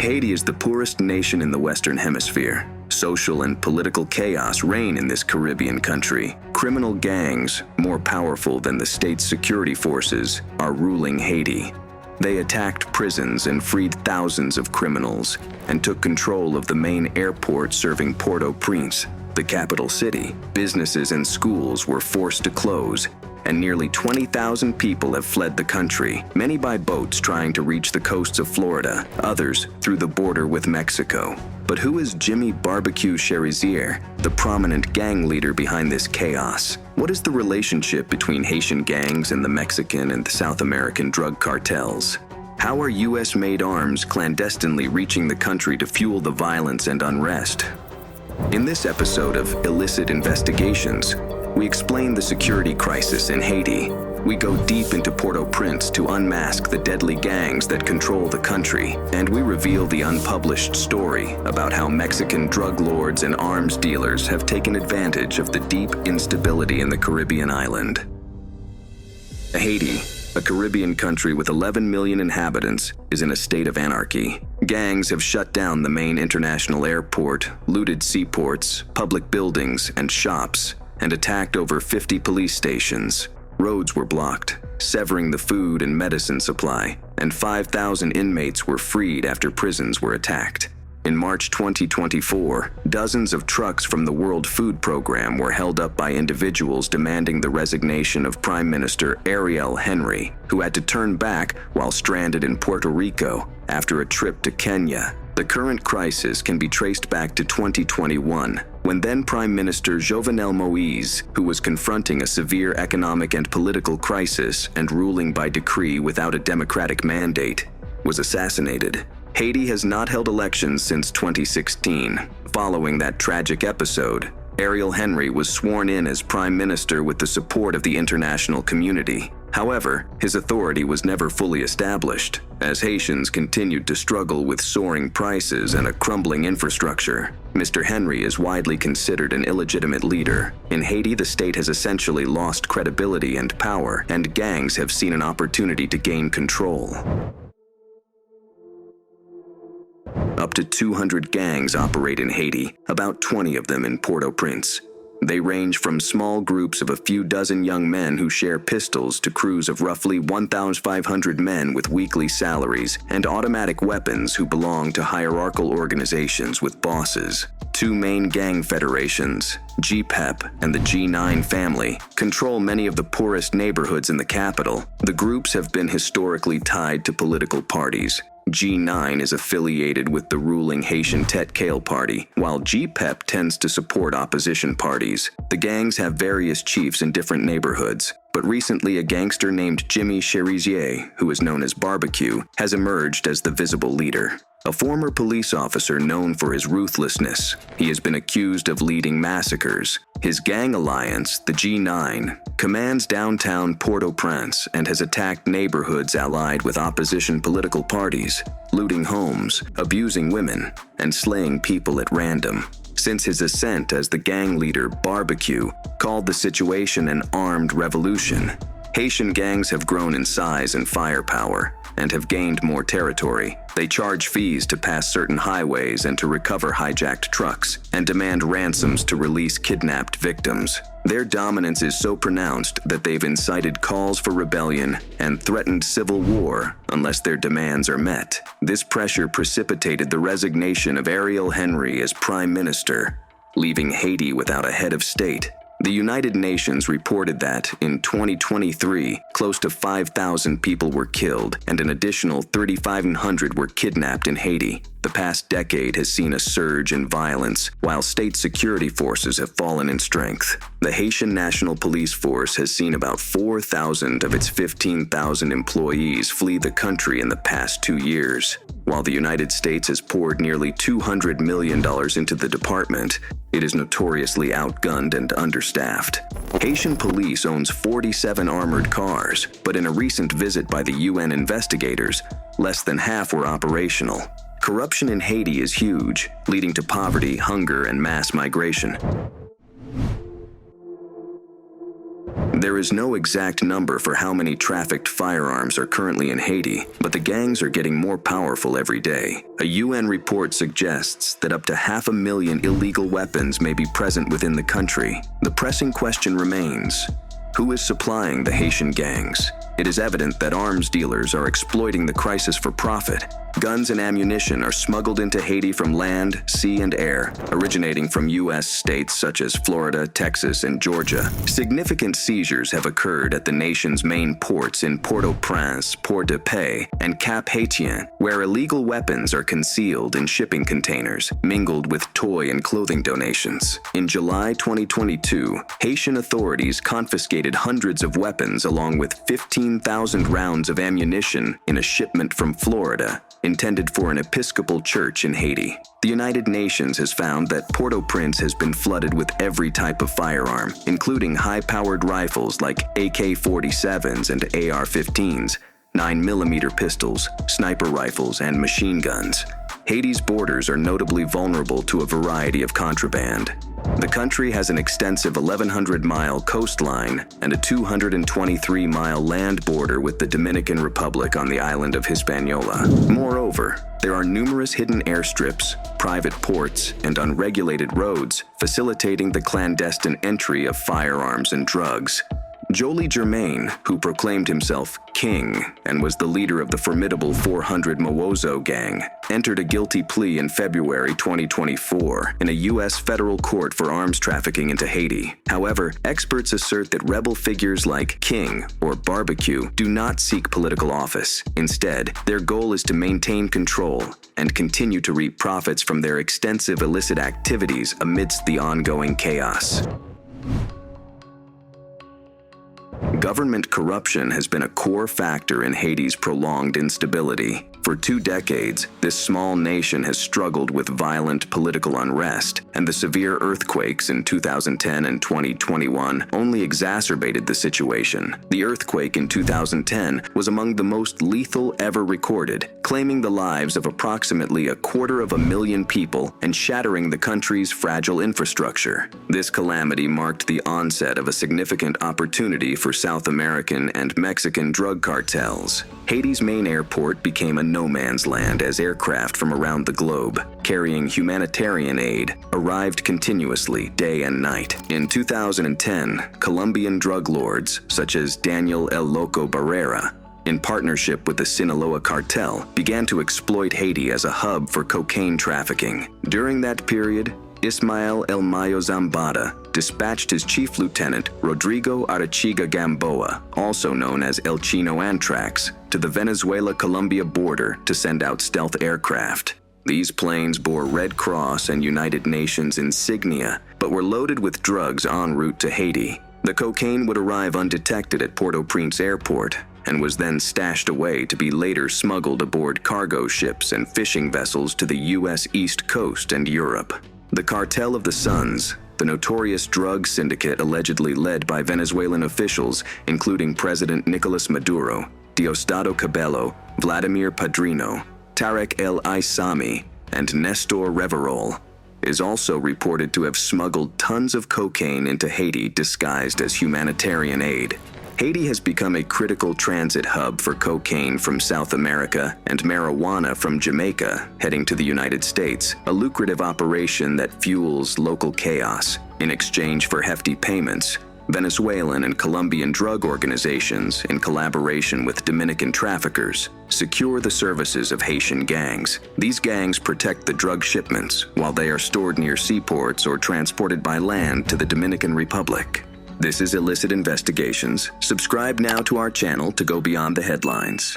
Haiti is the poorest nation in the Western Hemisphere. Social and political chaos reign in this Caribbean country. Criminal gangs, more powerful than the state's security forces, are ruling Haiti. They attacked prisons and freed thousands of criminals, and took control of the main airport serving Port-au-Prince, the capital city. Businesses and schools were forced to close, and nearly 20,000 people have fled the country, many by boats trying to reach the coasts of Florida, others through the border with Mexico. But who is Jimmy Barbecue Cherizier, the prominent gang leader behind this chaos? What is the relationship between Haitian gangs and the Mexican and South American drug cartels? How are U.S.-made arms clandestinely reaching the country to fuel the violence and unrest? In this episode of Illicit Investigations, we explain the security crisis in Haiti. We go deep into Port-au-Prince to unmask the deadly gangs that control the country, and we reveal the unpublished story about how Mexican drug lords and arms dealers have taken advantage of the deep instability in the Caribbean island. Haiti, a Caribbean country with 11 million inhabitants, is in a state of anarchy. Gangs have shut down the main international airport, looted seaports, public buildings, and shops, and attacked over 50 police stations. Roads were blocked, severing the food and medicine supply, and 5,000 inmates were freed after prisons were attacked. In March 2024, dozens of trucks from the World Food Program were held up by individuals demanding the resignation of Prime Minister Ariel Henry, who had to turn back while stranded in Puerto Rico after a trip to Kenya. The current crisis can be traced back to 2021, when then Prime Minister Jovenel Moïse, who was confronting a severe economic and political crisis and ruling by decree without a democratic mandate, was assassinated. Haiti has not held elections since 2016. Following that tragic episode, Ariel Henry was sworn in as prime minister with the support of the international community. However, his authority was never fully established, as Haitians continued to struggle with soaring prices and a crumbling infrastructure. Mr. Henry is widely considered an illegitimate leader. In Haiti, the state has essentially lost credibility and power, and gangs have seen an opportunity to gain control. Up to 200 gangs operate in Haiti, about 20 of them in Port-au-Prince. They range from small groups of a few dozen young men who share pistols to crews of roughly 1,500 men with weekly salaries and automatic weapons who belong to hierarchical organizations with bosses. Two main gang federations, GPEP and the G9 family, control many of the poorest neighborhoods in the capital. The groups have been historically tied to political parties. G9 is affiliated with the ruling Haitian Tête Kale party, while GPEP tends to support opposition parties. The gangs have various chiefs in different neighborhoods, but recently a gangster named Jimmy Cherizier, who is known as Barbecue, has emerged as the visible leader. A former police officer known for his ruthlessness, he has been accused of leading massacres. His gang alliance, the G9, commands downtown Port-au-Prince and has attacked neighborhoods allied with opposition political parties, looting homes, abusing women, and slaying people at random. Since his ascent as the gang leader, Barbecue called the situation an armed revolution. Haitian gangs have grown in size and firepower and have gained more territory. They charge fees to pass certain highways and to recover hijacked trucks, and demand ransoms to release kidnapped victims. Their dominance is so pronounced that they've incited calls for rebellion and threatened civil war unless their demands are met. This pressure precipitated the resignation of Ariel Henry as prime minister, leaving Haiti without a head of state. The United Nations reported that, in 2023, close to 5,000 people were killed and an additional 3,500 were kidnapped in Haiti. The past decade has seen a surge in violence, while state security forces have fallen in strength. The Haitian National Police Force has seen about 4,000 of its 15,000 employees flee the country in the past 2 years. While the United States has poured nearly $200 million into the department, it is notoriously outgunned and understaffed. Haitian police owns 47 armored cars, but in a recent visit by the UN investigators, less than half were operational. Corruption in Haiti is huge, leading to poverty, hunger, and mass migration. There is no exact number for how many trafficked firearms are currently in Haiti, but the gangs are getting more powerful every day. A UN report suggests that up to 500,000 illegal weapons may be present within the country. The pressing question remains: who is supplying the Haitian gangs? It is evident that arms dealers are exploiting the crisis for profit. Guns and ammunition are smuggled into Haiti from land, sea, and air, originating from U.S. states such as Florida, Texas, and Georgia. Significant seizures have occurred at the nation's main ports in Port-au-Prince, Port-de-Paix, and Cap Haitien, where illegal weapons are concealed in shipping containers, mingled with toy and clothing donations. In July 2022, Haitian authorities confiscated hundreds of weapons along with 15,000 rounds of ammunition in a shipment from Florida, intended for an Episcopal church in Haiti. The United Nations has found that Port-au-Prince has been flooded with every type of firearm, including high-powered rifles like AK-47s and AR-15s, 9mm pistols, sniper rifles, and machine guns. Haiti's borders are notably vulnerable to a variety of contraband. The country has an extensive 1,100-mile coastline and a 223-mile land border with the Dominican Republic on the island of Hispaniola. Moreover, there are numerous hidden airstrips, private ports, and unregulated roads facilitating the clandestine entry of firearms and drugs. Jolie Germain, who proclaimed himself king and was the leader of the formidable 400 Mowozo gang, entered a guilty plea in February 2024 in a U.S. federal court for arms trafficking into Haiti. However, experts assert that rebel figures like King or Barbecue do not seek political office. Instead, their goal is to maintain control and continue to reap profits from their extensive illicit activities amidst the ongoing chaos. Government corruption has been a core factor in Haiti's prolonged instability. For 2 decades, this small nation has struggled with violent political unrest, and the severe earthquakes in 2010 and 2021 only exacerbated the situation. The earthquake in 2010 was among the most lethal ever recorded, claiming the lives of approximately 250,000 people and shattering the country's fragile infrastructure. This calamity marked the onset of a significant opportunity for South American and Mexican drug cartels. Haiti's main airport became a no-man's land as aircraft from around the globe, carrying humanitarian aid, arrived continuously day and night. In 2010, Colombian drug lords such as Daniel El Loco Barrera, in partnership with the Sinaloa cartel, began to exploit Haiti as a hub for cocaine trafficking. During that period, Ismael El Mayo Zambada dispatched his chief lieutenant, Rodrigo Arechiga Gamboa, also known as El Chino Antrax, to the Venezuela-Colombia border to send out stealth aircraft. These planes bore Red Cross and United Nations insignia, but were loaded with drugs en route to Haiti. The cocaine would arrive undetected at Port-au-Prince airport and was then stashed away to be later smuggled aboard cargo ships and fishing vessels to the U.S. East Coast and Europe. The Cartel of the Suns, the notorious drug syndicate allegedly led by Venezuelan officials, including President Nicolas Maduro, Diosdado Cabello, Vladimir Padrino, Tarek El Aissami, and Nestor Reverol, is also reported to have smuggled tons of cocaine into Haiti disguised as humanitarian aid. Haiti has become a critical transit hub for cocaine from South America and marijuana from Jamaica heading to the United States, a lucrative operation that fuels local chaos. In exchange for hefty payments, Venezuelan and Colombian drug organizations, in collaboration with Dominican traffickers, secure the services of Haitian gangs. These gangs protect the drug shipments while they are stored near seaports or transported by land to the Dominican Republic. This is Illicit Investigations. Subscribe now to our channel to go beyond the headlines.